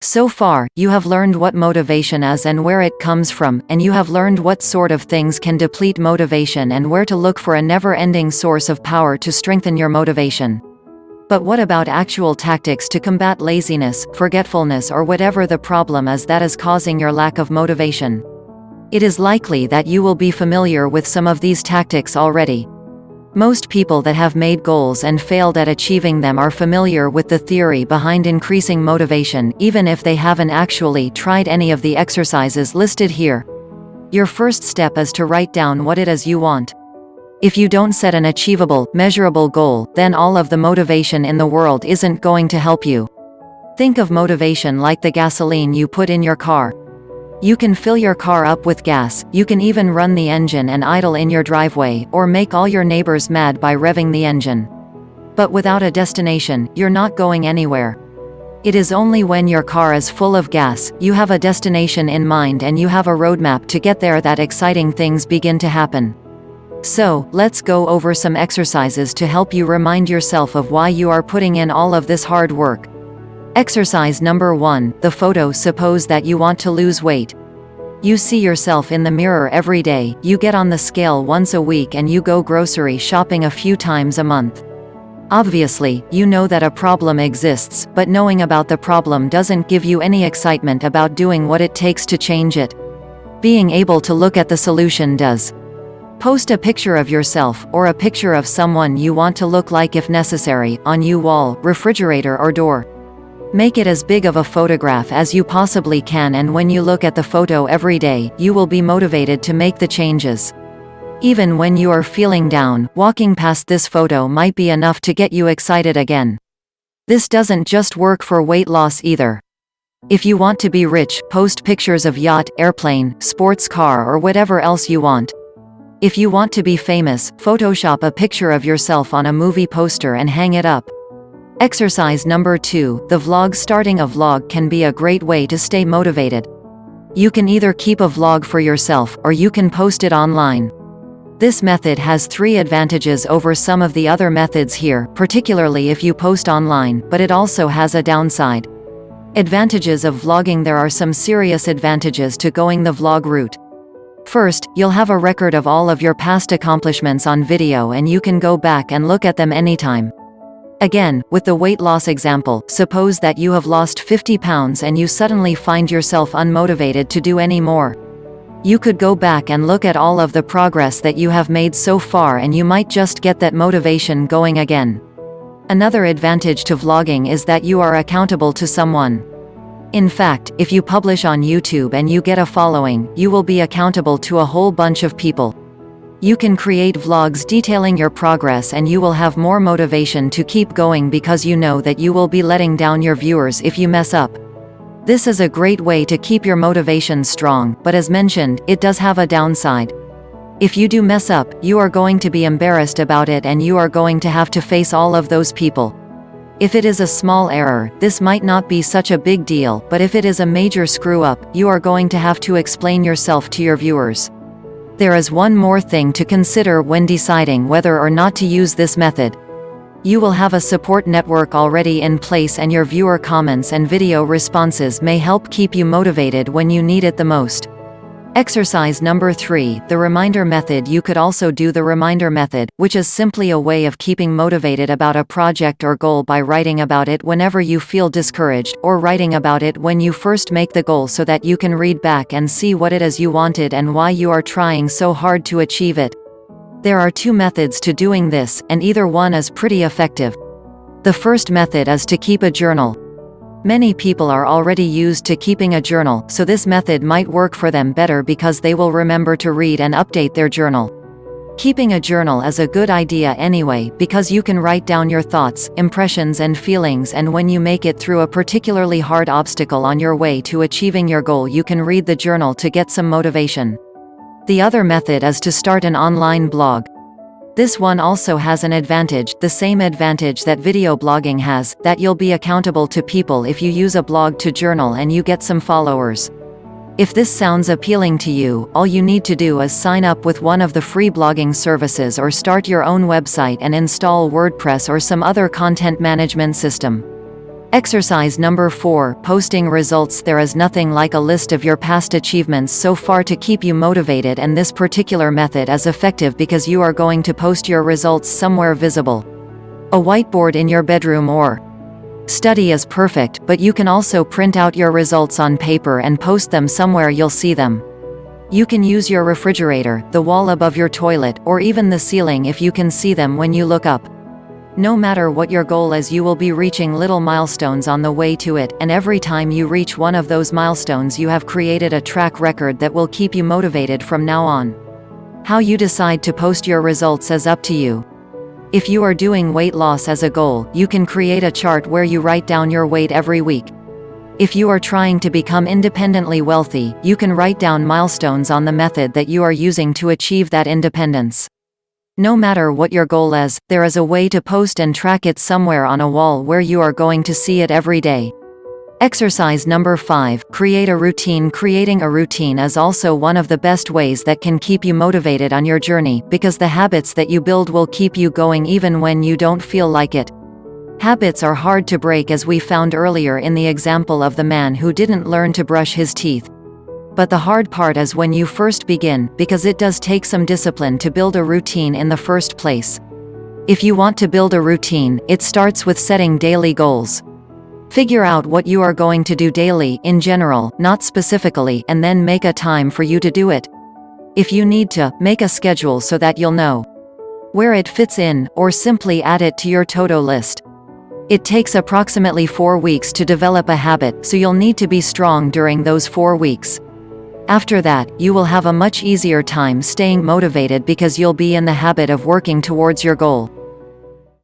So far, you have learned what motivation is and where it comes from, and you have learned what sort of things can deplete motivation and where to look for a never-ending source of power to strengthen your motivation. But what about actual tactics to combat laziness, forgetfulness, or whatever the problem is that is causing your lack of motivation? It is likely that you will be familiar with some of these tactics already. Most people that have made goals and failed at achieving them are familiar with the theory behind increasing motivation, even if they haven't actually tried any of the exercises listed here. Your first step is to write down what it is you want. If you don't set an achievable, measurable goal, then all of the motivation in the world isn't going to help you. Think of motivation like the gasoline you put in your car. You can fill your car up with gas, you can even run the engine and idle in your driveway, or make all your neighbors mad by revving the engine. But without a destination, you're not going anywhere. It is only when your car is full of gas, you have a destination in mind and you have a roadmap to get there that exciting things begin to happen. So, let's go over some exercises to help you remind yourself of why you are putting in all of this hard work. Exercise number 1, the photo. Suppose that you want to lose weight. You see yourself in the mirror every day, you get on the scale once a week and you go grocery shopping a few times a month. Obviously, you know that a problem exists, but knowing about the problem doesn't give you any excitement about doing what it takes to change it. Being able to look at the solution does. Post a picture of yourself, or a picture of someone you want to look like if necessary, on your wall, refrigerator or door. Make it as big of a photograph as you possibly can, and when you look at the photo every day, you will be motivated to make the changes. Even when you are feeling down, walking past this photo might be enough to get you excited again. This doesn't just work for weight loss either. If you want to be rich, post pictures of yacht, airplane, sports car, or whatever else you want. If you want to be famous, Photoshop a picture of yourself on a movie poster and hang it up. Exercise number 2, the vlog. Starting a vlog can be a great way to stay motivated. You can either keep a vlog for yourself, or you can post it online. This method has 3 advantages over some of the other methods here, particularly if you post online, but it also has a downside. Advantages of vlogging. There are some serious advantages to going the vlog route. First, you'll have a record of all of your past accomplishments on video and you can go back and look at them anytime. Again, with the weight loss example, suppose that you have lost 50 pounds and you suddenly find yourself unmotivated to do any more. You could go back and look at all of the progress that you have made so far and you might just get that motivation going again. Another advantage to vlogging is that you are accountable to someone. In fact, if you publish on YouTube and you get a following, you will be accountable to a whole bunch of people. You can create vlogs detailing your progress and you will have more motivation to keep going because you know that you will be letting down your viewers if you mess up. This is a great way to keep your motivation strong, but as mentioned, it does have a downside. If you do mess up, you are going to be embarrassed about it and you are going to have to face all of those people. If it is a small error, this might not be such a big deal, but if it is a major screw-up, you are going to have to explain yourself to your viewers. There is one more thing to consider when deciding whether or not to use this method. You will have a support network already in place and your viewer comments and video responses may help keep you motivated when you need it the most. Exercise number 3, the reminder method. You could also do the reminder method, which is simply a way of keeping motivated about a project or goal by writing about it whenever you feel discouraged, or writing about it when you first make the goal so that you can read back and see what it is you wanted and why you are trying so hard to achieve it. There are 2 methods to doing this, and either one is pretty effective. The first method is to keep a journal. Many people are already used to keeping a journal, so this method might work for them better because they will remember to read and update their journal. Keeping a journal is a good idea anyway, because you can write down your thoughts, impressions and feelings, and when you make it through a particularly hard obstacle on your way to achieving your goal, you can read the journal to get some motivation. The other method is to start an online blog. This one also has an advantage, the same advantage that video blogging has, that you'll be accountable to people if you use a blog to journal and you get some followers. If this sounds appealing to you, all you need to do is sign up with one of the free blogging services or start your own website and install WordPress or some other content management system. Exercise number 4, posting results. There is nothing like a list of your past achievements so far to keep you motivated, and this particular method is effective because you are going to post your results somewhere visible. A whiteboard in your bedroom or study is perfect, but you can also print out your results on paper and post them somewhere you'll see them. You can use your refrigerator, the wall above your toilet, or even the ceiling if you can see them when you look up. No matter what your goal is, you will be reaching little milestones on the way to it, and every time you reach one of those milestones you have created a track record that will keep you motivated from now on. How you decide to post your results is up to you. If you are doing weight loss as a goal, you can create a chart where you write down your weight every week. If you are trying to become independently wealthy, you can write down milestones on the method that you are using to achieve that independence. No matter what your goal is, there is a way to post and track it somewhere on a wall where you are going to see it every day. Exercise number 5, create a routine. Creating a routine is also one of the best ways that can keep you motivated on your journey, because the habits that you build will keep you going even when you don't feel like it. Habits are hard to break, as we found earlier in the example of the man who didn't learn to brush his teeth. But the hard part is when you first begin, because it does take some discipline to build a routine in the first place. If you want to build a routine, it starts with setting daily goals. Figure out what you are going to do daily, in general, not specifically, and then make a time for you to do it. If you need to, make a schedule so that you'll know where it fits in, or simply add it to your to-do list. It takes approximately 4 weeks to develop a habit, so you'll need to be strong during those 4 weeks. After that, you will have a much easier time staying motivated because you'll be in the habit of working towards your goal.